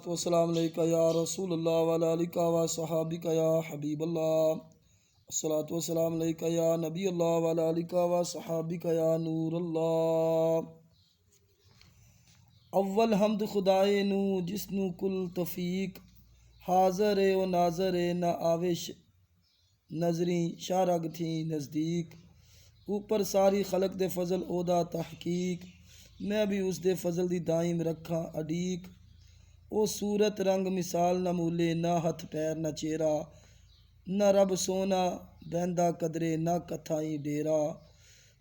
والسلام علیکہ یا رسول اللہ وعلی آلکہ و صحابکہ یا حبیب اللہ۔ الصلاۃ والسلام علیکہ یا نبی اللہ وعلی آلکہ و صحابکہ یا نور اللہ۔ اول حمد خدائے نو جس نو کل توفیق، حاضر و ناظر نہ آوش نظری شارگ تھی نزدیک، اوپر ساری خلق دے فضل اودا تحقیق، میں بھی اس دے فضل دی دائم رکھاں اڈیق۔ او صورت رنگ مثال نہ مولے، نہ ہتھ پیر نہ چہرہ، نہ رب سونا بہندہ قدرے نہ کتھائی ڈیرا،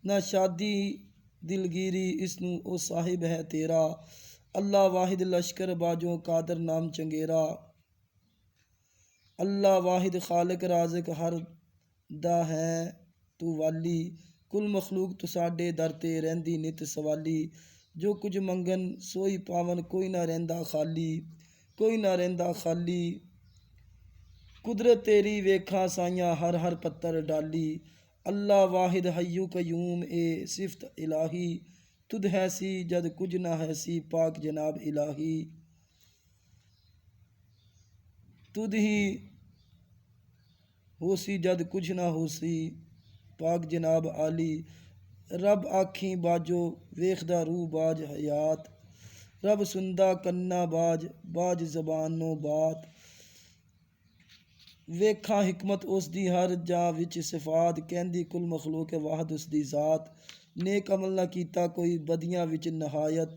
نہ شادی دلگیری اس نو او صاحب ہے تیرا، اللہ واحد لشکر باجوں قادر نام چنگیرا، اللہ واحد خالق رازق ہر دا ہے تو والی، کل مخلوق تو ساڈے در تے رہندی نت سوالی، جو کچھ منگن سوئی پاون کوئی نہ رہندا خالی، کوئی نہ رہندا خالی، قدرت تیری ویکھاں سائیاں ہر ہر پتر ڈالی، اللہ واحد حیو قیوم اے صفت الہی، تدھ ہے سی جد کچھ نہ ہے سی پاک جناب الہی، تدھ ہی ہو سی جد کچھ نہ ہو سی پاک جناب عالی، رب آکھیں باجو ویکھدا روح باج حیات، رب سندا کنا باج باج زبانوں بات، ویکھاں حکمت اس دی ہر جاں وچ صفات، کہندی کل مخلوق واحد اس دی ذات، نیک عمل نہ کیتا کوئی بدیاں وچ نہایت،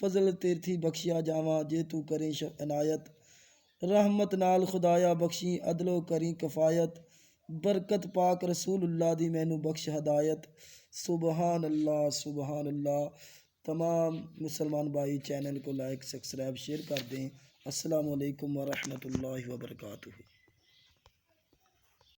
فضل تیرتھی بخشیا جاواں جے تو کریں عنایت، رحمت نال خدایا بخشیں عدل و کریں کفایت، برکت پاک رسول اللہ دی مینوں بخش ہدایت، سبحان اللہ سبحان اللہ۔ تمام مسلمان بھائی چینل کو لائک سبسکرائب شیئر کر دیں۔ السلام علیکم ورحمۃ اللہ وبرکاتہ۔